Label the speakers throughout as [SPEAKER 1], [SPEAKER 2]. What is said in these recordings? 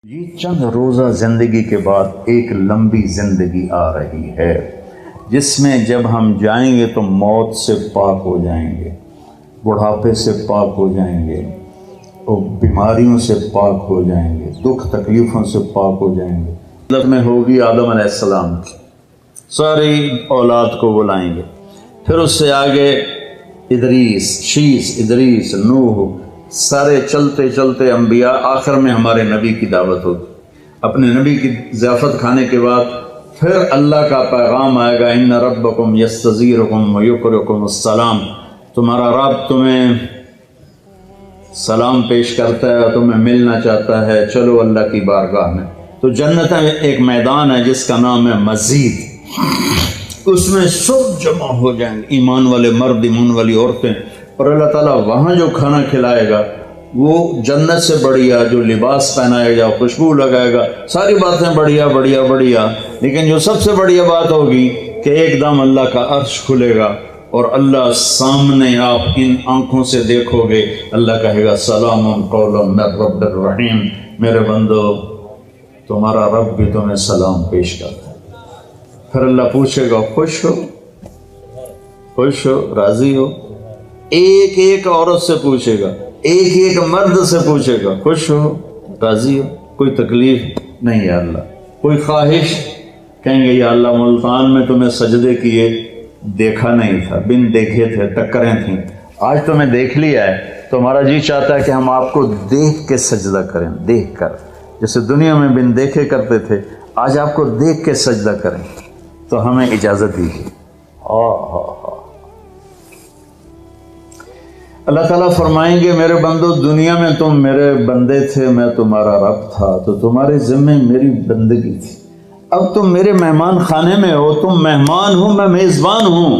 [SPEAKER 1] یہ چند روزہ زندگی کے بعد ایک لمبی زندگی آ رہی ہے جس میں جب ہم جائیں گے تو موت سے پاک ہو جائیں گے، بڑھاپے سے پاک ہو جائیں گے، اور بیماریوں سے پاک ہو جائیں گے، دکھ تکلیفوں سے پاک ہو جائیں گے۔ حضرت میں ہوگی آدم علیہ السلام کی ساری اولاد کو بلائیں گے، پھر اس سے آگے ادریس، شیس، ادریس، نوح، سارے چلتے چلتے انبیاء، آخر میں ہمارے نبی کی دعوت ہوگی۔ اپنے نبی کی ضیافت کھانے کے بعد پھر اللہ کا پیغام آئے گا، ان ربکم یستزیرکم ویقرئکم السلام، تمہارا رب تمہیں سلام پیش کرتا ہے اور تمہیں ملنا چاہتا ہے، چلو اللہ کی بارگاہ میں۔ تو جنت ایک میدان ہے جس کا نام ہے مزید، اس میں سب جمع ہو جائیں گے، ایمان والے مرد، ایمان والی عورتیں، اور اللہ تعالیٰ وہاں جو کھانا کھلائے گا وہ جنت سے بڑھیا، جو لباس پہنائے گا، خوشبو لگائے گا، ساری باتیں بڑھیا بڑھیا بڑھیا، لیکن جو سب سے بڑھیا بات ہوگی کہ ایک دم اللہ کا عرش کھلے گا اور اللہ سامنے، آپ ان آنکھوں سے دیکھو گے، اللہ کہے گا سلام قولا من رب الرحیم، میرے بندو تمہارا رب بھی تمہیں سلام پیش کرتا ہے۔ پھر اللہ پوچھے گا خوش ہو، خوش ہو، راضی ہو؟ ایک ایک عورت سے پوچھے گا، ایک ایک مرد سے پوچھے گا، خوش ہو، راضی ہو؟ کوئی تکلیف نہیں یا اللہ؟ کوئی خواہش؟ کہیں گے یا اللہ ملتان میں تمہیں سجدے کیے دیکھا نہیں تھا، بن دیکھے تھے، ٹکریں تھیں، آج تمہیں دیکھ لیا ہے تو ہمارا جی چاہتا ہے کہ ہم آپ کو دیکھ کے سجدہ کریں، دیکھ کر، جیسے دنیا میں بن دیکھے کرتے تھے، آج آپ کو دیکھ کے سجدہ کریں، تو ہمیں اجازت دیجیے۔ اللہ تعالیٰ فرمائیں گے میرے بندو دنیا میں تم میرے بندے تھے، میں تمہارا رب تھا، تو تمہارے ذمہ میری بندگی تھی، اب تم میرے مہمان خانے میں ہو، تم مہمان ہو، میں میزبان ہوں،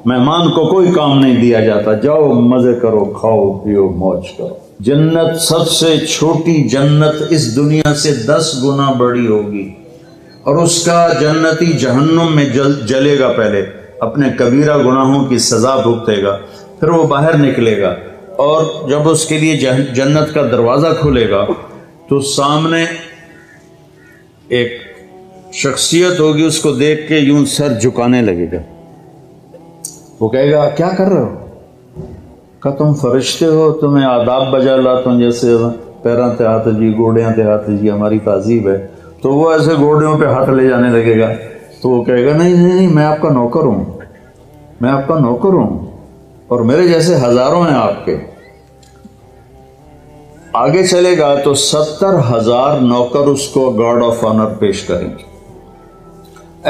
[SPEAKER 1] مہمان کو کوئی کام نہیں دیا جاتا، جاؤ مزے کرو، کھاؤ پیو، موج کرو۔ جنت سب سے چھوٹی جنت اس دنیا سے 10 گنا بڑی ہوگی، اور اس کا جنتی جہنم میں جلے گا، پہلے اپنے کبیرہ گناہوں کی سزا بھگتے گا، پھر وہ باہر نکلے گا، اور جب اس کے لیے جنت کا دروازہ کھلے گا تو سامنے ایک شخصیت ہوگی، اس کو دیکھ کے یوں سر جھکانے لگے گا، وہ کہے گا کیا کر رہے ہو؟ کہ تم فرشتے ہو، تمہیں آداب بجا لاتا ہوں، جیسے پیراں تے ہاتھ جی، گوڑیاں تے ہاتھ جی، ہماری تہذیب ہے، تو وہ ایسے گوڑیوں پہ ہاتھ لے جانے لگے گا، تو وہ کہے گا نہیں نہیں نہیں، میں آپ کا نوکر ہوں، میں آپ کا نوکر ہوں، اور میرے جیسے ہزاروں ہیں آپ کے۔ آگے چلے گا تو 70,000 نوکر اس کو گارڈ آف آنر پیش کریں گے،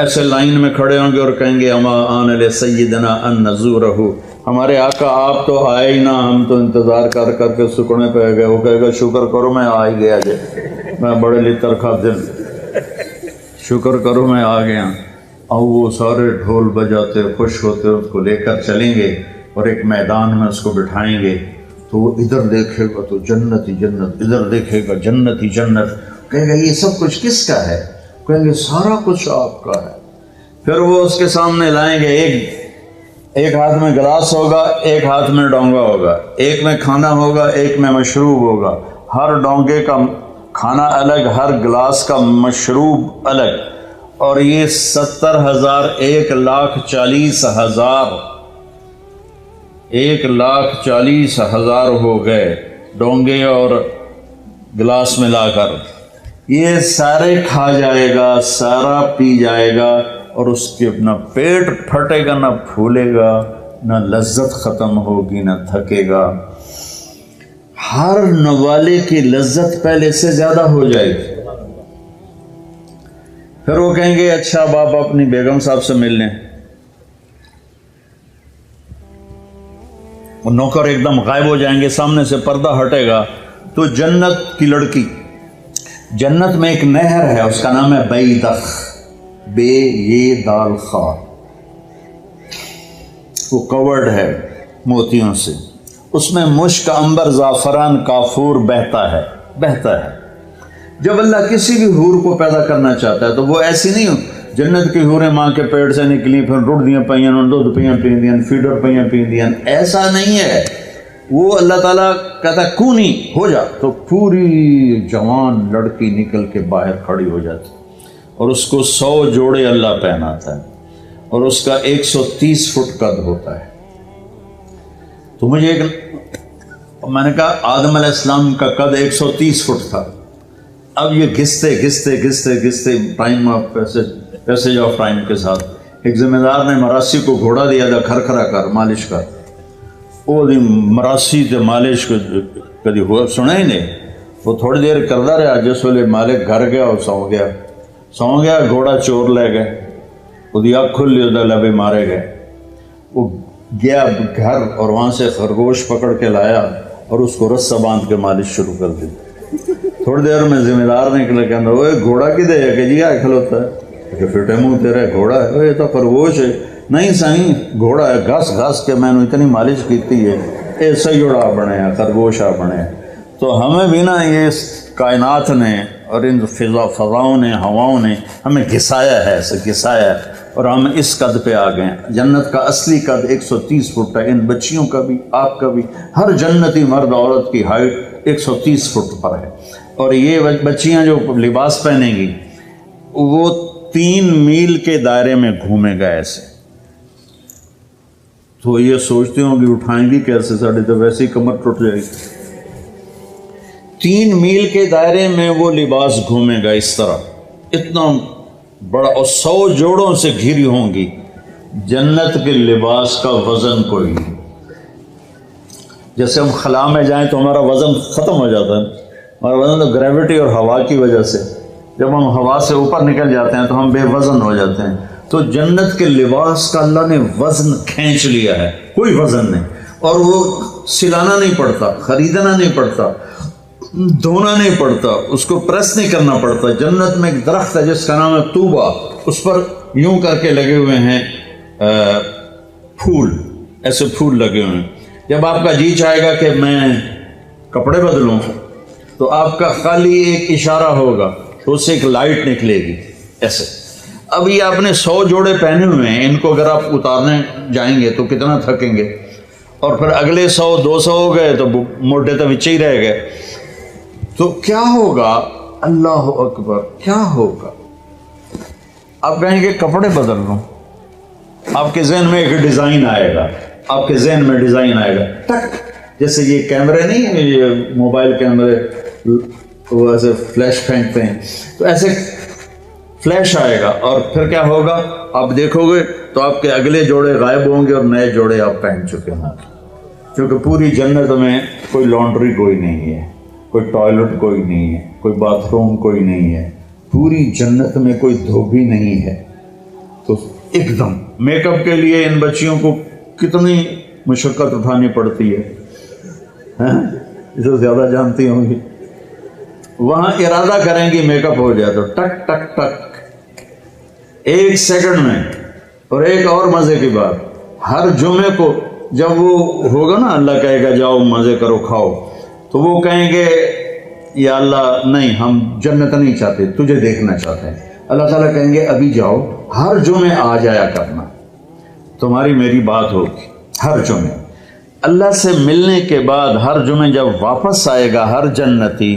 [SPEAKER 1] ایسے لائن میں کھڑے ہوں گے اور کہیں گے اما آن لسیدنا ان نزورہ، ہمارے آقا آپ تو آئے ہی نہ، ہم تو انتظار کر کر کے سکڑنے پہ گئے۔ وہ کہے گا شکر کرو میں آ ہی گیا جے، میں بڑے لطر خادم، شکر کرو میں آ گیا۔ اور وہ سارے ڈھول بجاتے خوش ہوتے اس کو لے کر چلیں گے، اور ایک میدان میں اس کو بٹھائیں گے، تو وہ ادھر دیکھے گا تو جنت ہی جنت، ادھر دیکھے گا جنت ہی جنت، کہے گا یہ سب کچھ کس کا ہے؟ کہیں گے سارا کچھ آپ کا ہے۔ پھر وہ اس کے سامنے لائیں گے، ایک ہاتھ میں گلاس ہوگا، ایک ہاتھ میں ڈونگا ہوگا، ایک میں کھانا ہوگا، ایک میں مشروب ہوگا، ہر ڈونگے کا کھانا الگ، ہر گلاس کا مشروب الگ، اور یہ 70,000 1,40,000 ہو گئے ڈونگے اور گلاس ملا کر، یہ سارے کھا جائے گا، سارا پی جائے گا، اور اس کے نہ پیٹ پھٹے گا، نہ پھولے گا، نہ لذت ختم ہوگی، نہ تھکے گا، ہر نوالے کی لذت پہلے سے زیادہ ہو جائے گی۔ پھر وہ کہیں گے اچھا باپ اپنی بیگم صاحب سے مل لیں، وہ نوکر ایک دم غائب ہو جائیں گے، سامنے سے پردہ ہٹے گا تو جنت کی لڑکی، جنت میں ایک نہر ہے، اس کا نام ہے بیدخ، بے یہ دال خا، وہ کورڈ ہے موتیوں سے، اس میں مشک، عنبر، زعفران، کافور بہتا ہے۔ جب اللہ کسی بھی حور کو پیدا کرنا چاہتا ہے تو وہ ایسی نہیں ہو، جنت کی حوریں ماں کے پیٹ سے نکلی، پھر رڑ دیاں پیاں، دودھ پیاں پیندیاں، فیڈر پیاں پیندیاں، ایسا نہیں ہے۔ وہ اللہ تعالیٰ کہتا ہے کونی ہو جا، تو پوری جوان لڑکی نکل کے باہر کھڑی ہو جاتی، اور اس کو 100 جوڑے اللہ پہناتا ہے، اور اس کا 130 فٹ قد ہوتا ہے۔ تو مجھے میں نے کہا آدم علیہ السلام کا قد 130 فٹ تھا، اب یہ گھستے time of passage of time کے ساتھ ایک ذمہ دار نے مراسی کو گھوڑا دیا تھا، کھرکھرا کر مالش کر، وہ مراسی تے مالش کو کدی ہوا سنا ہی نہیں، وہ تھوڑی دیر کرتا رہا، جس ویلے مالک گھر گیا اور سو گیا، گھوڑا چور لے گئے، وہ اکھ کھلی، وہ لبے مارے گئے، وہ گیا گھر اور وہاں سے خرگوش پکڑ کے لایا اور اس کو رسہ باندھ کے مالش شروع کر دی۔ تھوڑی دیر میں ذمہ دار نکلے، کہنا وہ گھوڑا کدے ہے کہ جی آ کھلوتا ہے کہ فٹے منہ تیرا گھوڑا ہے، یہ تو خرگوش ہے، نہیں سائیں گھوڑا ہے، گھس کے میں نے اتنی مالش کیتی ہے یہ سیڑا بنے ہیں، خرگوش آ بنے ہیں۔ تو ہمیں بھی نا یہ کائنات نے اور ان فضاؤں نے، ہواؤں نے ہمیں گھسایا ہے، اور ہم اس قد پہ آ گئے ہیں۔ جنت کا اصلی قد 130 فٹ ہے، ان بچیوں کا بھی، آپ کا بھی، ہر جنتی مرد عورت کی ہائٹ 130 فٹ پر ہے، اور یہ بچیاں جو لباس پہنیں گی وہ 3 میل کے دائرے میں گھومے گا ایسے۔ تو یہ سوچتے ہوں کہ اٹھائیں گی کیسے، ساڑھے تو ویسے ہی کمر ٹوٹ جائے گی۔ 3 میل کے دائرے میں وہ لباس گھومے گا اس طرح، اتنا بڑا، اور 100 جوڑوں سے گھری ہوں گی۔ جنت کے لباس کا وزن کوئی نہیں، جیسے ہم خلا میں جائیں تو ہمارا وزن ختم ہو جاتا ہے، ہمارا وزن تو گریوٹی اور ہوا کی وجہ سے، جب ہم ہوا سے اوپر نکل جاتے ہیں تو ہم بے وزن ہو جاتے ہیں۔ تو جنت کے لباس کا اللہ نے وزن کھینچ لیا ہے، کوئی وزن نہیں، اور وہ سلانا نہیں پڑتا، خریدنا نہیں پڑتا، دھونا نہیں پڑتا، اس کو پریس نہیں کرنا پڑتا۔ جنت میں ایک درخت ہے جس کا نام ہے طوبہ، اس پر یوں کر کے لگے ہوئے ہیں پھول، ایسے پھول لگے ہوئے ہیں۔ جب آپ کا جی چاہے گا کہ میں کپڑے بدلوں تو آپ کا خالی ایک اشارہ ہوگا تو اس سے ایک لائٹ نکلے گی ایسے۔ اب یہ آپ نے 100 جوڑے پہنے ہوئے ہیں، ان کو اگر آپ اتارنے جائیں گے تو کتنا تھکیں گے، اور پھر اگلے 100 200 ہو گئے تو موٹے تو بچے ہی رہ گئے۔ تو کیا ہوگا، اللہ اکبر، کیا ہوگا؟ آپ کہیں گے کپڑے بدل لوں، آپ کے ذہن میں ایک ڈیزائن آئے گا، آپ کے ذہن میں ڈیزائن آئے گا، ٹک، جیسے یہ کیمرے نہیں ہیں، یہ موبائل کیمرے وہ ایسے فلیش پھینکتے ہیں، تو ایسے فلیش آئے گا، اور پھر کیا ہوگا، آپ دیکھو گے تو آپ کے اگلے جوڑے غائب ہوں گے اور نئے جوڑے آپ پہن چکے ہوں گے، کیونکہ پوری جنت میں کوئی لانڈری کوئی نہیں ہے، کوئی ٹوائلٹ کوئی نہیں ہے، کوئی باتھ روم کوئی نہیں ہے، پوری جنت میں کوئی دھوبی نہیں ہے۔ تو ایک دم میک اپ کے لیے ان بچیوں کو کتنی مشقت اٹھانی پڑتی ہے، اسے زیادہ جانتی ہوں گی۔ وہاں ارادہ کریں گی میک اپ ہو جائے تو ٹک ٹک ٹک 1 سیکنڈ میں۔ اور ایک اور مزے کی بات، ہر جمعے کو جب وہ ہوگا نا، اللہ کہے گا جاؤ مزے کرو کھاؤ، تو وہ کہیں گے یا اللہ نہیں، ہم جنت نہیں چاہتے، تجھے دیکھنا چاہتے ہیں۔ اللہ تعالیٰ کہیں گے ابھی جاؤ، ہر جمعے آ جایا کرنا، تمہاری میری بات ہوگی ہر جمعے۔ اللہ سے ملنے کے بعد ہر جمعے جب واپس آئے گا ہر جنتی،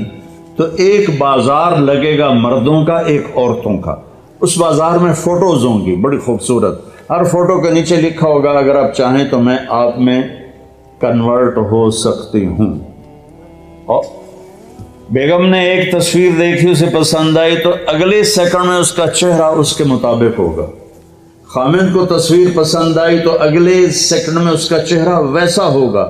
[SPEAKER 1] تو ایک بازار لگے گا مردوں کا، ایک عورتوں کا۔ اس بازار میں فوٹوز ہوں گی بڑی خوبصورت، ہر فوٹو کے نیچے لکھا ہوگا اگر آپ چاہیں تو میں آپ میں کنورٹ ہو سکتی ہوں۔ اور بیگم نے ایک تصویر دیکھی، اسے پسند آئی تو اگلے سیکنڈ میں اس کا چہرہ اس کے مطابق ہوگا۔ خامد کو تصویر پسند آئی تو اگلے سیکنڈ میں اس کا چہرہ ویسا ہوگا۔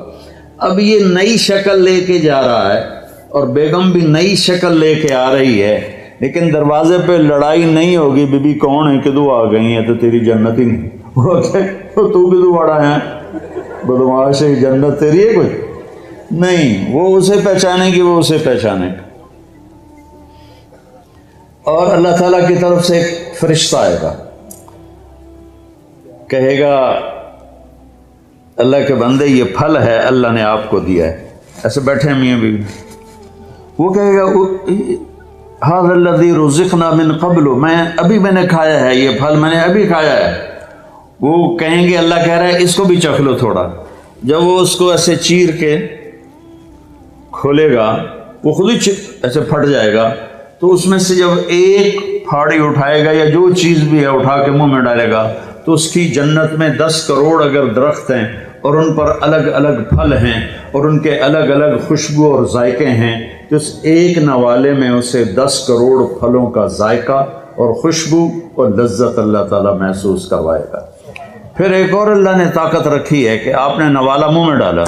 [SPEAKER 1] اب یہ نئی شکل لے کے جا رہا ہے اور بیگم بھی نئی شکل لے کے آ رہی ہے، لیکن دروازے پہ لڑائی نہیں ہوگی، بی بی کون ہے، کدو آ گئی ہے تو تیری جنت ہی نہیں، تو کدو بڑا ہے، بدماش ہے، جنت تیری ہے کوئی نہیں۔ وہ اسے پہچانے گی، وہ اسے پہچانے گا۔ اور اللہ تعالیٰ کی طرف سے ایک فرشتہ آئے گا، کہے گا اللہ کے بندے یہ پھل ہے اللہ نے آپ کو دیا ہے، ایسے بیٹھے ہیں میاں بیوی، وہ کہے گا ھذا الذی رزقنا من قبل، میں نے کھایا ہے یہ پھل، میں نے ابھی کھایا ہے۔ وہ کہیں گے اللہ کہہ رہا ہے اس کو بھی چکھ لو تھوڑا۔ جب وہ اس کو ایسے چیر کے کھولے گا وہ خود ہی ایسے پھٹ جائے گا، تو اس میں سے جب ایک پھاڑی اٹھائے گا یا جو چیز بھی ہے اٹھا کے منہ میں ڈالے گا تو اس کی جنت میں 10 کروڑ اگر درخت ہیں اور ان پر الگ الگ پھل ہیں اور ان کے الگ الگ خوشبو اور ذائقے ہیں، تو اس ایک نوالے میں اسے 10 کروڑ پھلوں کا ذائقہ اور خوشبو اور لذت اللہ تعالیٰ محسوس کروائے گا۔ پھر ایک اور اللہ نے طاقت رکھی ہے کہ آپ نے نوالا منہ میں ڈالا،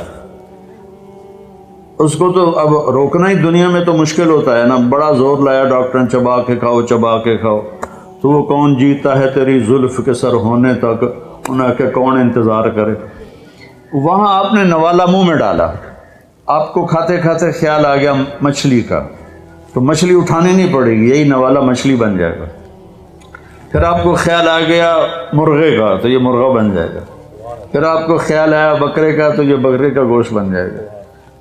[SPEAKER 1] اس کو تو اب روکنا ہی دنیا میں تو مشکل ہوتا ہے نا، بڑا زور لایا ڈاکٹر نے چبا کے کھاؤ چبا کے کھاؤ، تو وہ کون جیتا ہے تیری زلف کے سر ہونے تک، انہیں کہ کون انتظار کرے۔ وہاں آپ نے نوالا منہ میں ڈالا، آپ کو کھاتے کھاتے خیال آ گیا مچھلی کا، تو مچھلی اٹھانی نہیں پڑے گی، یہی نوالا مچھلی بن جائے گا۔ پھر آپ کو خیال آ گیا مرغے کا تو یہ مرغا بن جائے گا، پھر آپ کو خیال آیا بکرے کا تو یہ بکرے کا گوشت بن جائے گا،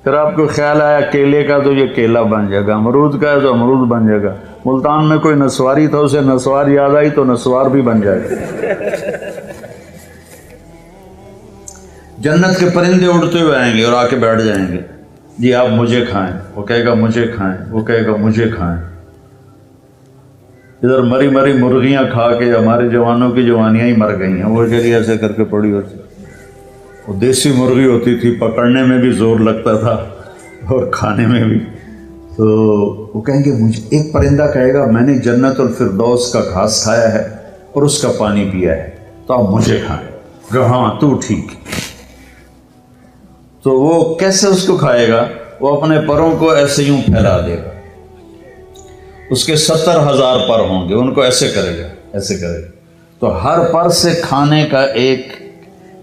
[SPEAKER 1] پھر آپ کو خیال آیا کیلے کا تو یہ کیلا بن جائے گا، امرود کا ہے تو امرود بن جائے گا۔ ملتان میں کوئی نسواری تھا، اسے نسوار یاد آئی تو نسوار بھی بن جائے گا۔ جنت کے پرندے اڑتے ہوئے آئیں گے اور آ کے بیٹھ جائیں گے، جی آپ مجھے کھائیں، وہ کہے گا مجھے کھائیں، وہ کہے گا مجھے کھائیں۔ ادھر مری مری مرغیاں کھا کے ہمارے جوانوں کی جوانیاں ہی مر گئی ہیں، وہ چلیے ایسے کر کے پڑی ہوتی، وہ دیسی مرغی ہوتی تھی، پکڑنے میں بھی زور لگتا تھا اور کھانے میں بھی۔ تو وہ کہیں گے مجھے، ایک پرندہ کہے گا میں نے جنت الفردوس کا گھاس کھایا ہے اور اس کا پانی پیا ہے، تو آپ مجھے کھائیں۔ کہ ہاں تو ٹھیک۔ تو وہ کیسے اس کو کھائے گا؟ وہ اپنے پروں کو ایسے یوں پھیلا دے گا، اس کے 70,000 پر ہوں گے، ان کو ایسے کرے گا ایسے کرے گا، تو ہر پر سے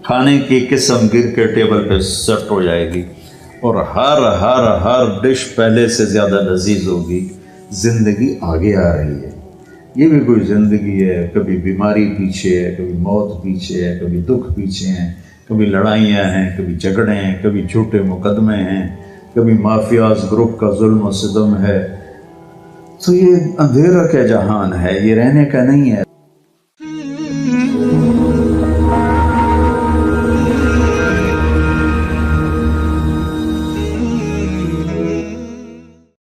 [SPEAKER 1] کھانے کی قسم گر کے ٹیبل پہ سیٹ ہو جائے گی، اور ہر ڈش پہلے سے زیادہ لذیذ ہوگی۔ زندگی آگے آ رہی ہے، یہ بھی کوئی زندگی ہے، کبھی بیماری پیچھے ہے، کبھی موت پیچھے ہے، کبھی دکھ پیچھے ہیں، کبھی لڑائیاں ہیں، کبھی جھگڑے ہیں، کبھی جھوٹے مقدمے ہیں، کبھی مافیاز گروپ کا ظلم و ستم ہے۔ تو یہ اندھیرا کا جہان ہے، یہ رہنے کا نہیں ہے۔